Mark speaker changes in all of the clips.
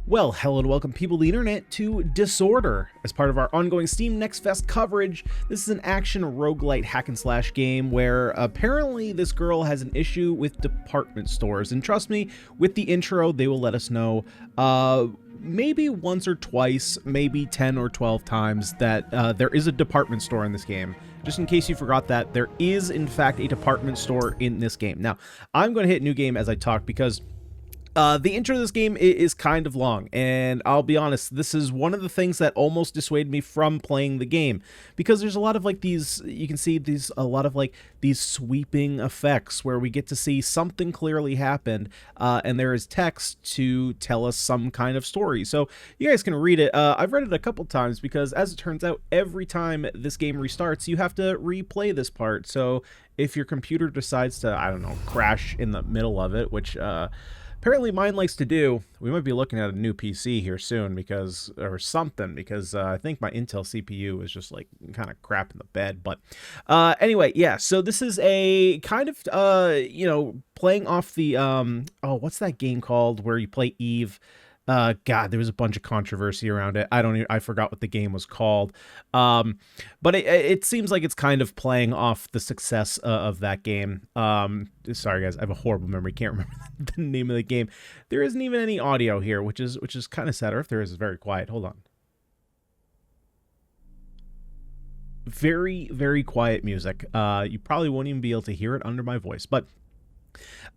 Speaker 1: Well, hello and welcome people of the internet to Disorder. As part of our ongoing Steam Next Fest coverage, this is an action roguelite hack and slash game where apparently this girl has an issue with department stores. And trust me, with the intro, they will let us know maybe once or twice, maybe 10 or 12 times that there is a department store in this game. Just in case you forgot that, there is in fact a department store in this game. Now, I'm going to hit new game as I talk because the intro to this game is kind of long, and I'll be honest, this is one of the things that almost dissuaded me from playing the game, because there's a lot of like these, you can see these, a lot of like these sweeping effects where we get to see something clearly happened, and there is text to tell us some kind of story. So you guys can read it. I've read it a couple times because, as it turns out, every time this game restarts, you have to replay this part. So if your computer decides to, I don't know, crash in the middle of it, which, apparently mine likes to do. We might be looking at a new PC here soon because, or something, because I think my Intel CPU is just like kind of crap in the bed. But anyway, yeah, so this is a kind of, you know, playing off the, oh, what's that game called where you play Eve? God, there was a bunch of controversy around it. I forgot what the game was called. But it seems like it's kind of playing off the success of that game. Sorry guys, I have a horrible memory. Can't remember the name of the game. There isn't even any audio here, which is kind of sad. Or if there is, it's very quiet. Hold on. Very, very quiet music. You probably won't even be able to hear it under my voice, but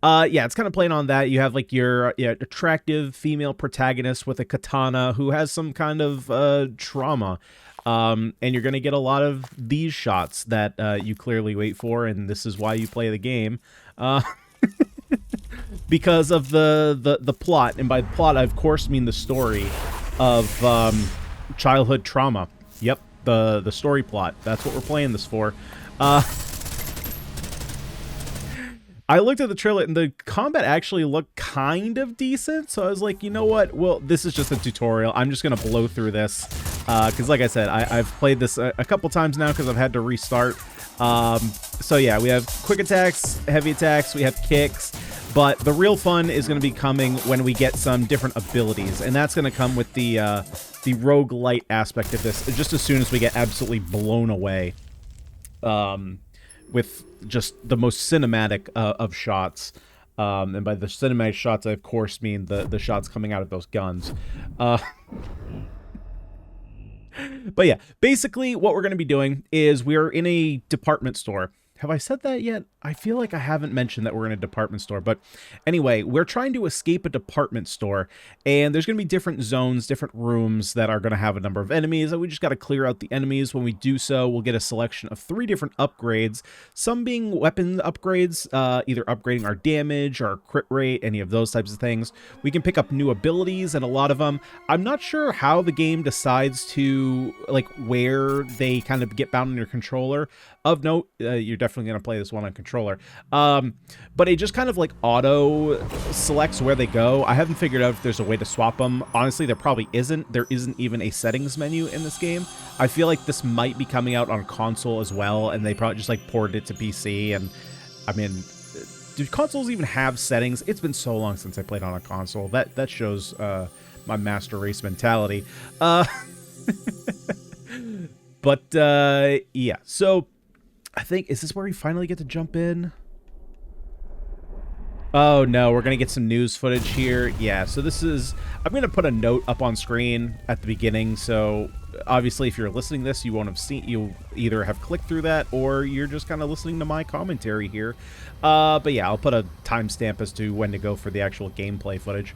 Speaker 1: yeah, it's kind of playing on that. You have like your attractive female protagonist with a katana who has some kind of trauma, and you're gonna get a lot of these shots that you clearly wait for, and this is why you play the game, because of the plot. And by plot, I of course mean the story of childhood trauma. Yep, the story plot. That's what we're playing this for. I looked at the trailer and the combat actually looked kind of decent, so I was like, you know what? Well, this is just a tutorial. I'm just gonna blow through this because, like I said, I've played this a couple times now because I've had to restart. So yeah, we have quick attacks, heavy attacks, we have kicks, but the real fun is going to be coming when we get some different abilities, and that's going to come with the roguelite aspect of this. Just as soon as we get absolutely blown away. With just the most cinematic of shots. And by the cinematic shots, I of course mean the shots coming out of those guns. But yeah, basically what we're going to be doing is we're in a department store. Have I said that yet? I feel like I haven't mentioned that we're in a department store, but anyway, we're trying to escape a department store, and there's going to be different zones, different rooms that are going to have a number of enemies, and we just got to clear out the enemies. When we do so, we'll get a selection of 3 different upgrades, some being weapon upgrades, either upgrading our damage, our crit rate, any of those types of things. We can pick up new abilities, and a lot of them, I'm not sure how the game decides to, like, where they kind of get bound on your controller. Of note, you're definitely going to play this one on controller. But it just kind of like auto selects where they go. I haven't figured out if there's a way to swap them. Honestly, there probably isn't. There isn't even a settings menu in this game. I feel like this might be coming out on console as well, and they probably just like ported it to PC. And I mean, do consoles even have settings? It's been so long since I played on a console. That shows my master race mentality. But yeah, so I think, is this where we finally get to jump in? Oh no, we're gonna get some news footage here. Yeah, so this is, I'm gonna put a note up on screen at the beginning, so obviously if you're listening to this, you won't have seen, you'll either have clicked through that or you're just kind of listening to my commentary here. But yeah, I'll put a timestamp as to when to go for the actual gameplay footage.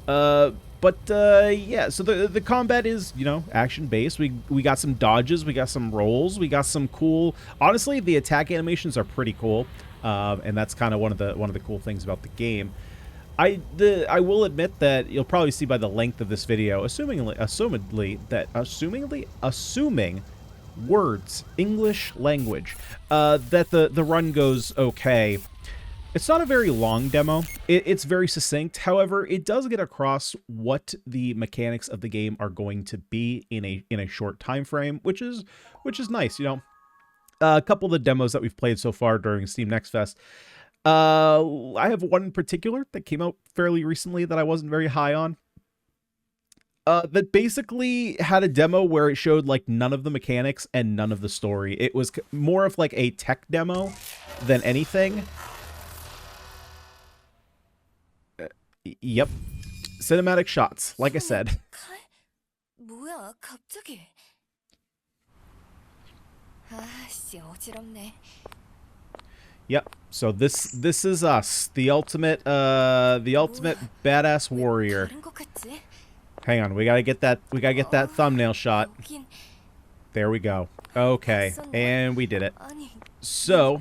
Speaker 1: Yeah, so the combat is, you know, action-based. We got some dodges, we got some rolls, we got some cool... Honestly, the attack animations are pretty cool, and that's kind of one of the cool things about the game. I will admit that you'll probably see by the length of this video, assuming words, English language, that the run goes okay. It's not a very long demo. It's very succinct. However, it does get across what the mechanics of the game are going to be in a short time frame, which is nice. You know, a couple of the demos that we've played so far during Steam Next Fest I have one in particular that came out fairly recently that I wasn't very high on. That basically had a demo where it showed like none of the mechanics and none of the story. It was more of like a tech demo than anything. Yep. Cinematic shots, like I said. Yep. So this is us, the ultimate badass warrior. Hang on, we gotta get that thumbnail shot. There we go. Okay, and we did it. So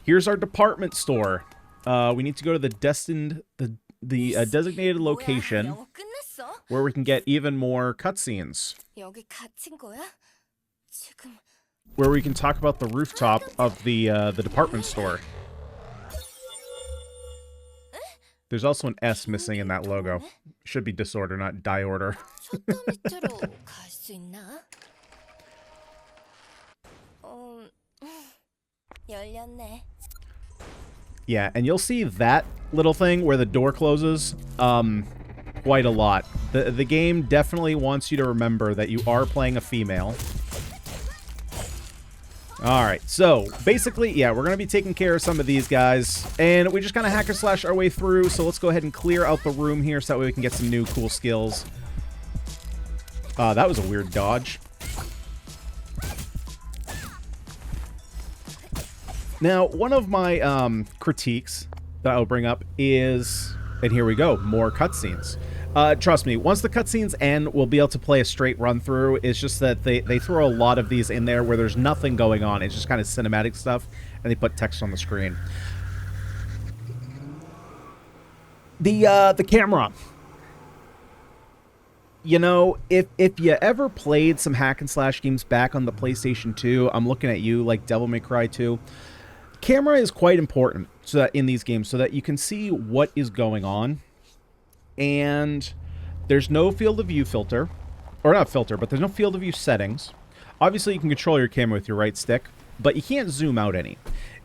Speaker 1: here's our department store. We need to go to the designated location where we can get even more cutscenes. Where we can talk about the rooftop of the department store. There's also an S missing in that logo. Should be disorder, not diorder. Yeah, and you'll see that little thing where the door closes quite a lot. The game definitely wants you to remember that you are playing a female. Alright, so basically, yeah, we're going to be taking care of some of these guys, and we just kind of hack or slash our way through, so let's go ahead and clear out the room here so that way we can get some new cool skills. That was a weird dodge. Now, one of my critiques that I'll bring up is, and here we go, more cutscenes. Trust me, once the cutscenes end, we'll be able to play a straight run-through. It's just that they throw a lot of these in there where there's nothing going on. It's just kind of cinematic stuff, and they put text on the screen. The camera. You know, if you ever played some hack and slash games back on the PlayStation 2, I'm looking at you like Devil May Cry 2. Camera is quite important so that in these games so that you can see what is going on. And there's no field of view filter, or not filter, but there's no field of view settings. Obviously, you can control your camera with your right stick, but you can't zoom out any.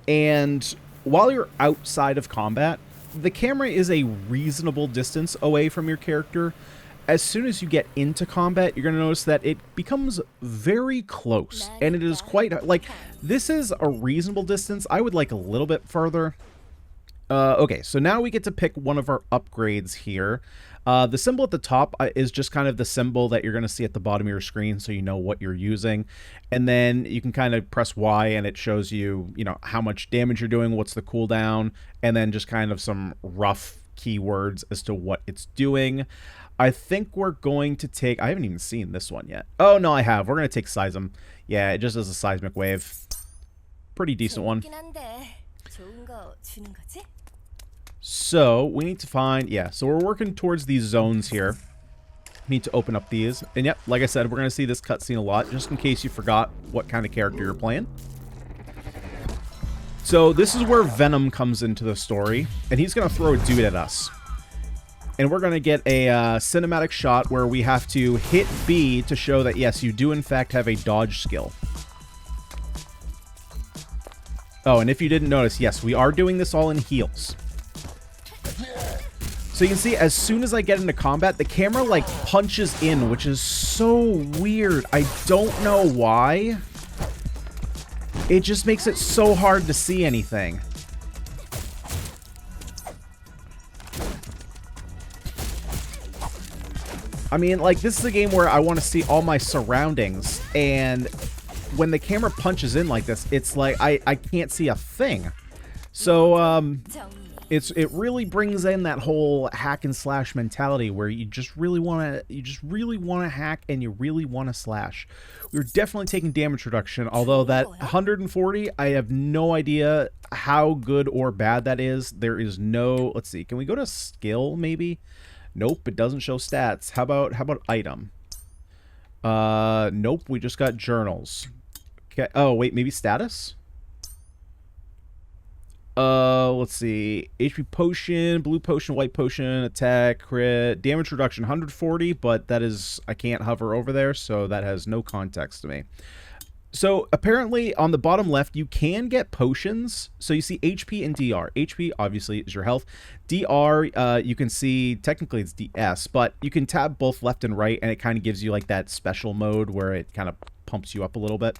Speaker 1: And while you're outside of combat, the camera is a reasonable distance away from your character. As soon as you get into combat, you're going to notice that it becomes very close. And it is quite, like, this is a reasonable distance. I would like a little bit further. Okay, so now we get to pick one of our upgrades here. The symbol at the top is just kind of the symbol that you're going to see at the bottom of your screen so you know what you're using. And then you can kind of press Y and it shows you, you know, how much damage you're doing, what's the cooldown, and then just kind of some rough keywords as to what it's doing. I think we're going to take... I haven't even seen this one yet. Oh, no, I have. We're going to take Seism. Yeah, it just does a seismic wave. Pretty decent one. So, we need to find... Yeah, so we're working towards these zones here. We need to open up these. And yep, like I said, we're going to see this cutscene a lot, just in case you forgot what kind of character you're playing. So, this is where Venom comes into the story. And he's going to throw a dude at us. And we're going to get a cinematic shot where we have to hit B to show that, yes, you do in fact have a dodge skill. Oh, and if you didn't notice, yes, we are doing this all in heels. So you can see, as soon as I get into combat, the camera, like, punches in, which is so weird. I don't know why. It just makes it so hard to see anything. I mean, like, this is a game where I want to see all my surroundings, and when the camera punches in like this, it's like I can't see a thing. So, it really brings in that whole hack and slash mentality where you just really want to hack and you really want to slash. We're definitely taking damage reduction, although that 140, I have no idea how good or bad that is. There is no, let's see, can we go to skill maybe? Nope, it doesn't show stats. How about item? Nope, we just got journals. Okay. Oh, wait, maybe status? Let's see. HP potion, blue potion, white potion, attack, crit, damage reduction 140, but that is, I can't hover over there, so that has no context to me. So apparently on the bottom left, you can get potions. So you see HP and DR. HP obviously is your health. DR, you can see technically it's DS, but you can tab both left and right, and it kind of gives you like that special mode where it kind of pumps you up a little bit.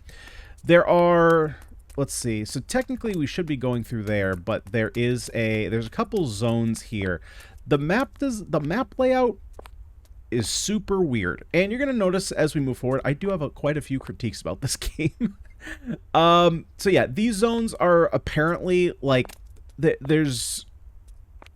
Speaker 1: There are, let's see. So technically we should be going through there, but there's a couple zones here. The map layout is super weird, and you're gonna notice as we move forward, I do have quite a few critiques about this game. So yeah, these zones are apparently like there's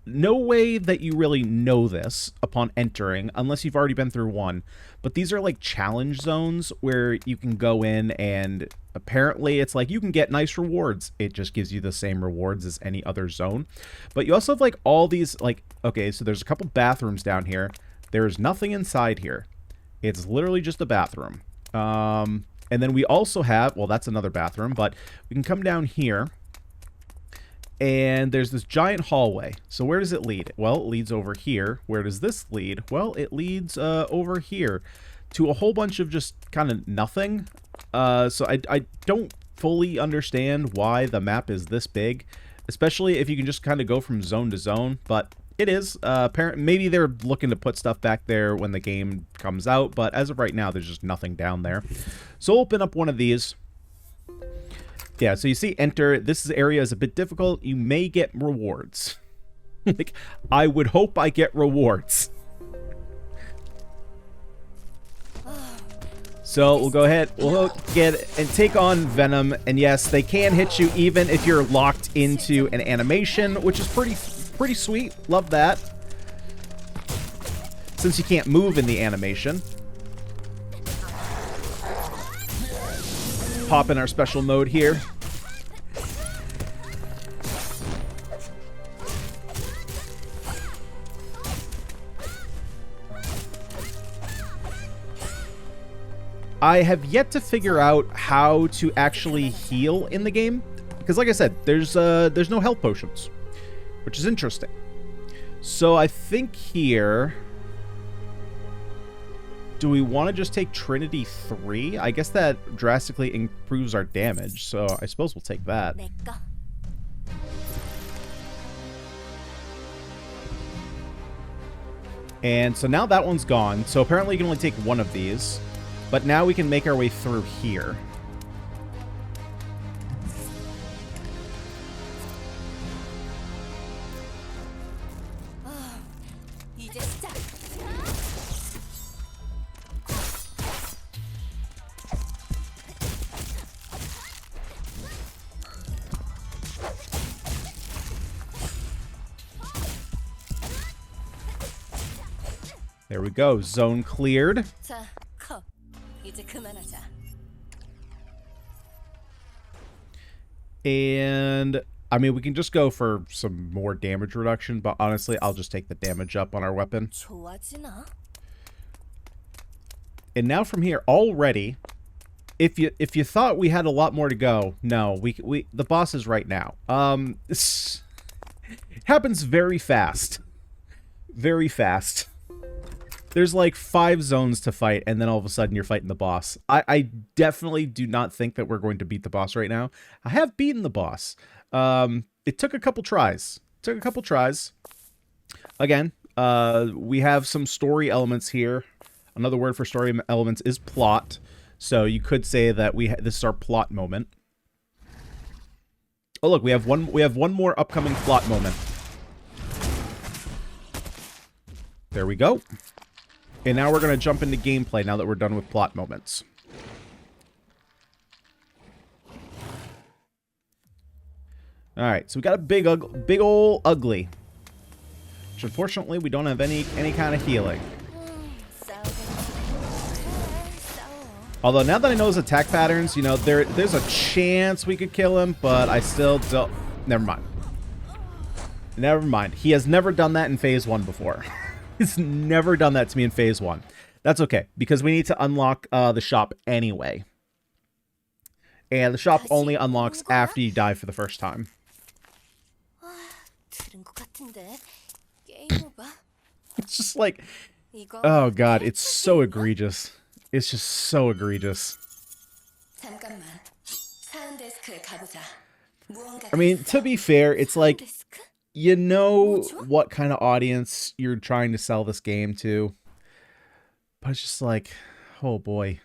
Speaker 1: no way that you really know this upon entering unless you've already been through one, but these are like challenge zones where you can go in, and apparently it's like you can get nice rewards. It just gives you the same rewards as any other zone, but you also have like all these, like, okay, so there's a couple bathrooms down here. There's nothing inside here. It's literally just a bathroom. And then we also have, well, that's another bathroom, but we can come down here, and there's this giant hallway. So where does it lead? Well, it leads over here. Where does this lead? Well, it leads over here to a whole bunch of just kind of nothing. So I don't fully understand why the map is this big, especially if you can just kind of go from zone to zone, but it is. Maybe they're looking to put stuff back there when the game comes out, but as of right now, there's just nothing down there. So I'll open up one of these. Yeah, so you see enter. This area is a bit difficult. You may get rewards. Like, I would hope I get rewards. So we'll go ahead, we'll get and take on Venom, and yes, they can hit you even if you're locked into an animation, which is pretty sweet. Love that. Since you can't move in the animation. Pop in our special mode here. I have yet to figure out how to actually heal in the game, because like I said, there's no health potions, which is interesting. So I think here, do we want to just take Trinity 3? I guess that drastically improves our damage, so I suppose we'll take that. And so now that one's gone, so apparently you can only take one of these. But now we can make our way through here. There we go. Zone cleared. And I mean, we can just go for some more damage reduction, but honestly, I'll just take the damage up on our weapon. And now from here, already, if you thought we had a lot more to go, no, the boss is right now. This happens very fast. Very fast. There's like 5 zones to fight, and then all of a sudden you're fighting the boss. I definitely do not think that we're going to beat the boss right now. I have beaten the boss. It took a couple tries. Again, we have some story elements here. Another word for story elements is plot. So you could say that this is our plot moment. Oh look, we have one more upcoming plot moment. There we go. And now we're going to jump into gameplay now that we're done with plot moments. Alright, so we got a big ol' ugly. Which unfortunately we don't have any kind of healing. Although now that I know his attack patterns, you know, there's a chance we could kill him, but I still don't... Never mind. Never mind. He has never done that in Phase 1 before. He's never done that to me in Phase 1. That's okay, because we need to unlock the shop anyway. And the shop only unlocks after you die for the first time. It's just like... Oh god, it's so egregious. It's just so egregious. I mean, to be fair, it's like, you know what kind of audience you're trying to sell this game to. But it's just like, oh boy.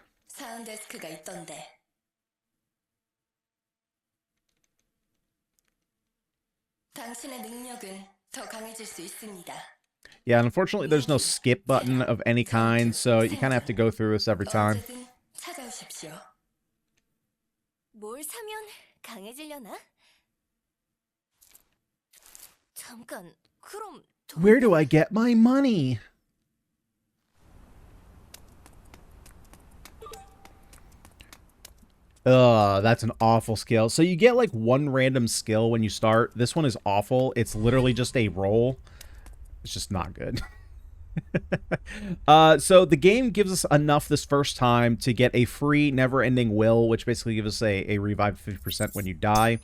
Speaker 1: Yeah, unfortunately, there's no skip button of any kind, so you kind of have to go through this every time. Where do I get my money? That's an awful skill. So you get like one random skill when you start. This one is awful. It's literally just a roll. It's just not good. So the game gives us enough this first time to get a free never-ending will, which basically gives us a revive 50% when you die.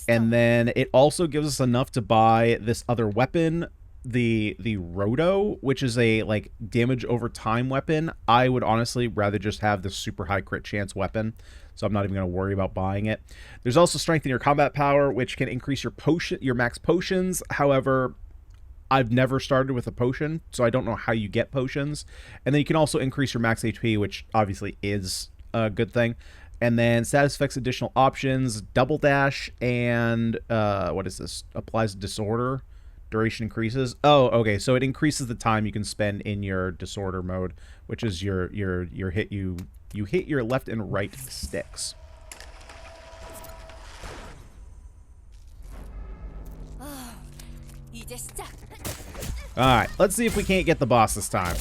Speaker 1: And then it also gives us enough to buy this other weapon, the Roto, which is a like damage over time weapon. I would honestly rather just have the super high crit chance weapon, so I'm not even going to worry about buying it. There's also strength in your combat power, which can increase your max potions. However, I've never started with a potion, so I don't know how you get potions. And then you can also increase your max HP, which obviously is a good thing. And then status effects, additional options, double dash, and what is this? Applies disorder. Duration increases. Oh, okay. So it increases the time you can spend in your disorder mode, which is your hit. You hit your left and right sticks. Alright, let's see if we can't get the boss this time.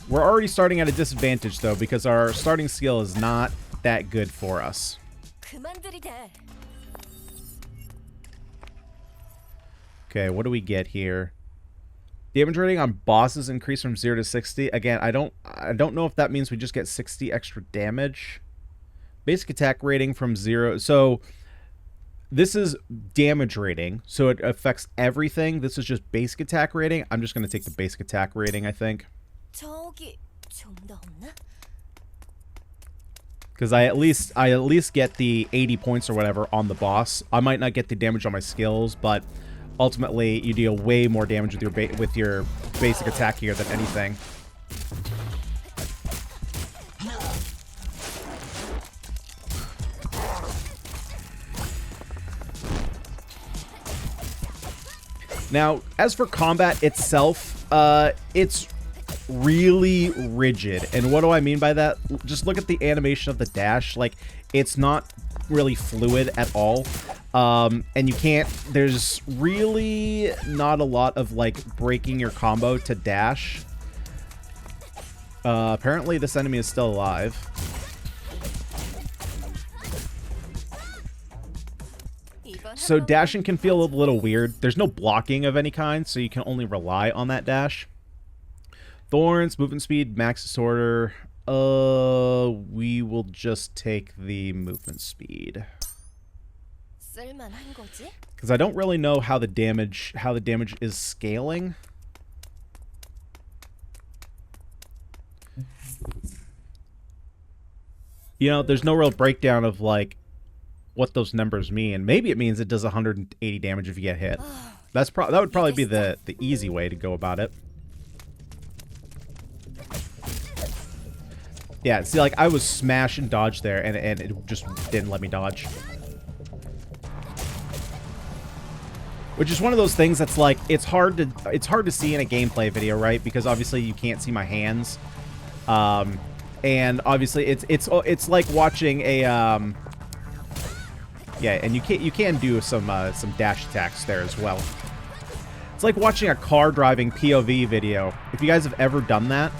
Speaker 1: We're already starting at a disadvantage, though, because our starting skill is not that good for us. Okay, what do we get here? Damage rating on bosses increased from 0 to 60. Again, I don't know if that means we just get 60 extra damage. Basic attack rating from 0. So this is damage rating, so it affects everything. This is just basic attack rating. I'm just going to take the basic attack rating, I think. Because I at least get the 80 points or whatever on the boss. I might not get the damage on my skills, but ultimately you deal way more damage with your basic attack here than anything. Now, as for combat itself, it's really rigid. And what do I mean by that? Just look at the animation of the dash. Like, it's not really fluid at all. And you can't, there's really not a lot of like breaking your combo to dash. Apparently this enemy is still alive. So dashing can feel a little weird. There's no blocking of any kind, so you can only rely on that dash. Thorns, movement speed, max disorder. We will just take the movement speed. Because I don't really know how the damage is scaling. You know, there's no real breakdown of like what those numbers mean. Maybe it means it does 180 damage if you get hit. That would probably be the easy way to go about it. Yeah, see, like, I was smash and dodge there, and it just didn't let me dodge. Which is one of those things that's like, it's hard to see in a gameplay video, right? Because obviously you can't see my hands. And obviously it's like watching a yeah, and you can do some dash attacks there as well. It's like watching a car driving POV video. If you guys have ever done that,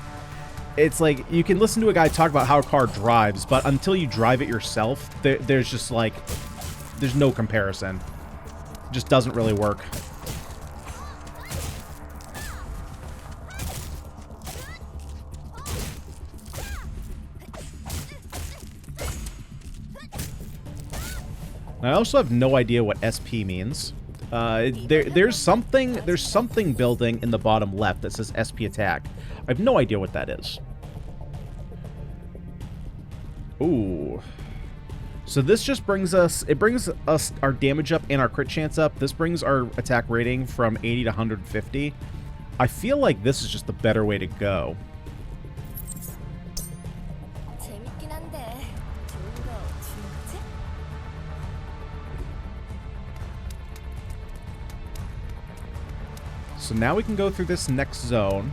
Speaker 1: it's like you can listen to a guy talk about how a car drives, but until you drive it yourself, there's just like there's no comparison. It just doesn't really work. I also have no idea what SP means. There's something building in the bottom left that says SP attack. I have no idea what that is. Ooh. So this just brings us, it brings us our damage up and our crit chance up. This brings our attack rating from 80 to 150. I feel like this is just the better way to go. So now we can go through this next zone.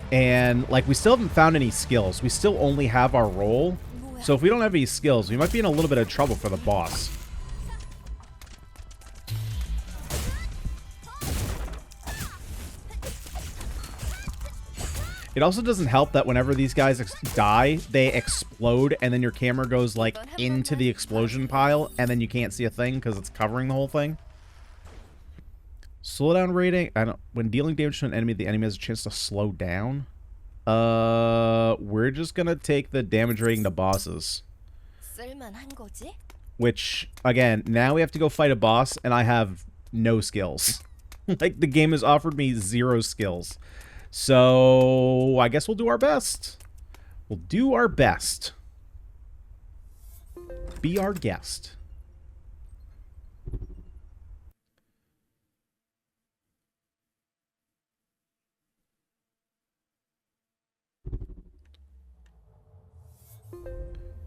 Speaker 1: And, like, we still haven't found any skills. We still only have our roll. So if we don't have any skills, we might be in a little bit of trouble for the boss. It also doesn't help that whenever these guys die, they explode, and then your camera goes, like, into the explosion pile, and then you can't see a thing because it's covering the whole thing. Slowdown rating. When dealing damage to an enemy, the enemy has a chance to slow down. We're just gonna take the damage rating to bosses. Which, again, now we have to go fight a boss, and I have no skills. Like, the game has offered me 0 skills. So, I guess we'll do our best. We'll do our best. Be our guest.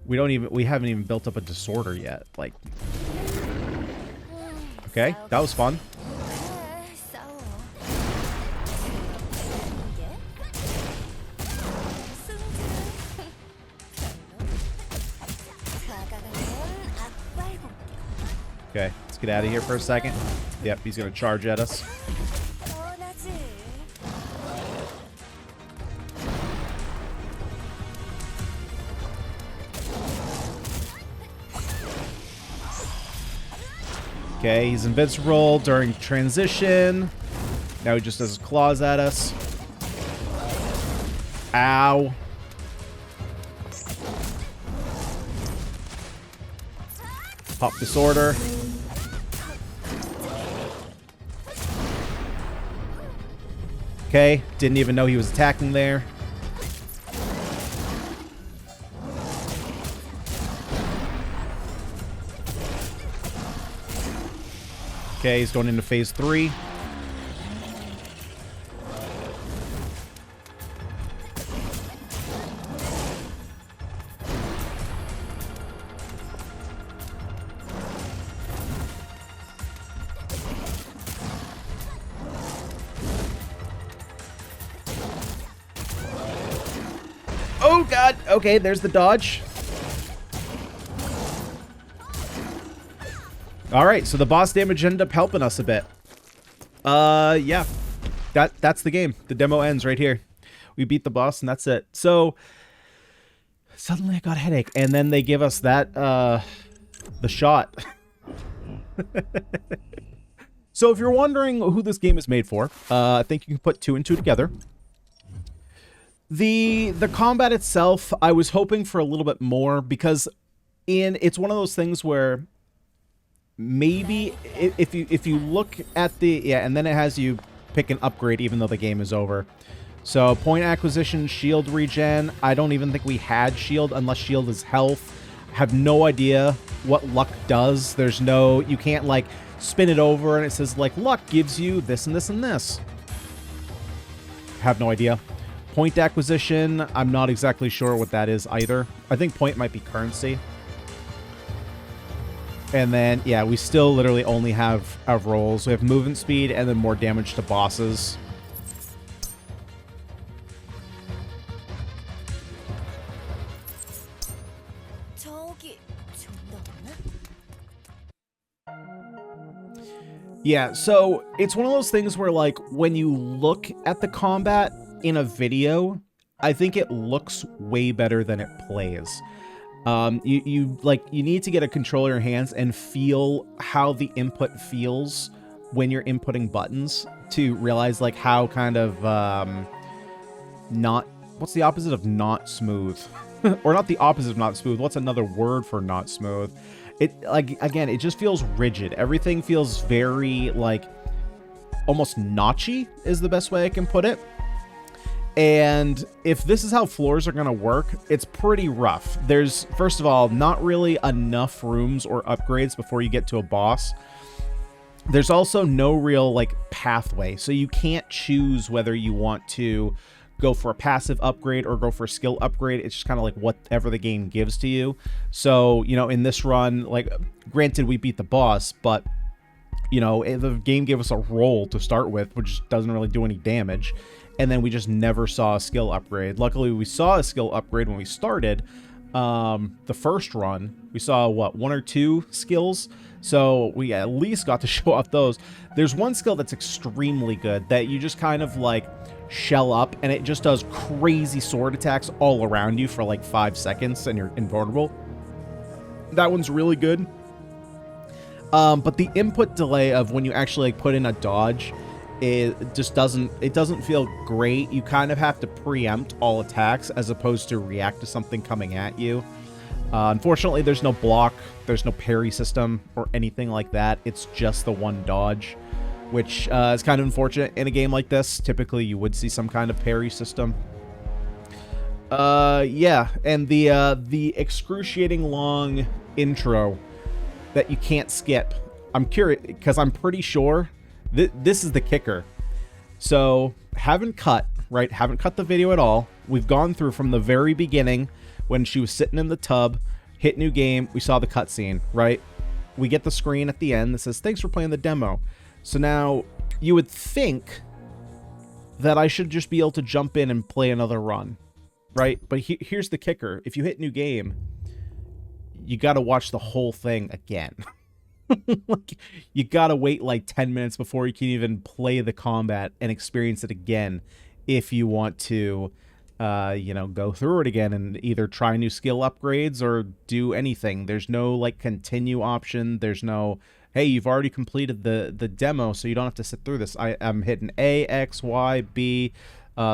Speaker 1: We haven't even built up a disorder yet. Like, okay, that was fun. Okay, let's get out of here for a second. Yep, he's gonna charge at us. Okay, he's invincible during transition. Now he just does his claws at us. Ow. Pop disorder. Okay, didn't even know he was attacking there. Okay, he's going into phase 3. Oh god, okay, there's the dodge. Alright, so the boss damage ended up helping us a bit. Yeah. That's the game. The demo ends right here. We beat the boss and that's it. So, suddenly I got a headache. And then they give us that, the shot. So if you're wondering who this game is made for, I think you can put 2 and 2 together. The combat itself, I was hoping for a little bit more because it's one of those things where maybe if you look at the and then it has you pick an upgrade even though the game is over. So point acquisition, shield regen. I don't even think we had shield unless shield is health. Have no idea what luck does. There's no, you can't like spin it over and it says like luck gives you this and this and this. Have no idea. Point acquisition, I'm not exactly sure what that is either. I think point might be currency. And then, yeah, we still literally only have our rolls. We have movement speed and then more damage to bosses. Yeah, so it's one of those things where, like, when you look at the combat in a video, I think it looks way better than it plays. You need to get a controller in your hands and feel how the input feels when you're inputting buttons to realize like how kind of what's the opposite of not smooth? Or not the opposite of not smooth, what's another word for not smooth? It, like, again, it just feels rigid. Everything feels very like almost notchy is the best way I can put it. And if this is how floors are going to work, it's pretty rough. There's, first of all, not really enough rooms or upgrades before you get to a boss. There's also no real, like, pathway. So you can't choose whether you want to go for a passive upgrade or go for a skill upgrade. It's just kind of like whatever the game gives to you. So, you know, in this run, like, granted, we beat the boss, but, you know, the game gave us a roll to start with, which doesn't really do any damage. And then we just never saw a skill upgrade. Luckily, we saw a skill upgrade when we started the first run. We saw, what, 1 or 2 skills? So we at least got to show off those. There's one skill that's extremely good that you just kind of, like, shell up, and it just does crazy sword attacks all around you for, like, 5 seconds, and you're invulnerable. That one's really good. But the input delay of when you actually, like, put in a dodge, it just doesn't feel great. You kind of have to preempt all attacks as opposed to react to something coming at you. Unfortunately, there's no block, there's no parry system or anything like that. It's just the one dodge, which is kind of unfortunate in a game like this. Typically, you would see some kind of parry system. Yeah, and the excruciating long intro that you can't skip. I'm curious, because I'm pretty sure this is the kicker. So, haven't cut the video at all. We've gone through from the very beginning when she was sitting in the tub, hit new game, we saw the cutscene, right? We get the screen at the end that says, thanks for playing the demo. So now, you would think that I should just be able to jump in and play another run, right? But here's the kicker. If you hit new game, you gotta watch the whole thing again. Like, you gotta wait like 10 minutes before you can even play the combat and experience it again if you want to, you know, go through it again and either try new skill upgrades or do anything. There's no, like, continue option. There's no, hey, you've already completed the demo, so you don't have to sit through this. I'm hitting A, X, Y, B,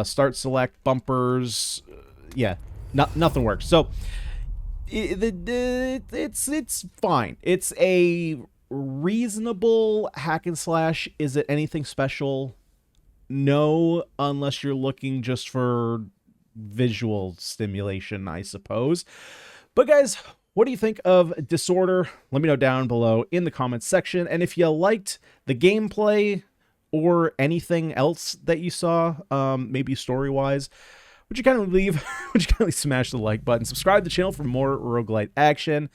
Speaker 1: start, select, bumpers. Yeah, nothing works. So it's fine. It's a reasonable hack and slash. Is it anything special? No, unless you're looking just for visual stimulation, I suppose. But guys, what do you think of Disorder? Let me know down below in the comments section. And if you liked the gameplay or anything else that you saw, maybe story-wise, would you kindly smash the like button, subscribe to the channel for more roguelite action,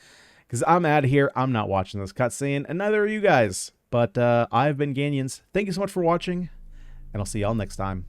Speaker 1: because I'm out of here. I'm not watching this cutscene, and neither are you guys. But I've been Ganyonz. Thank you so much for watching, and I'll see y'all next time.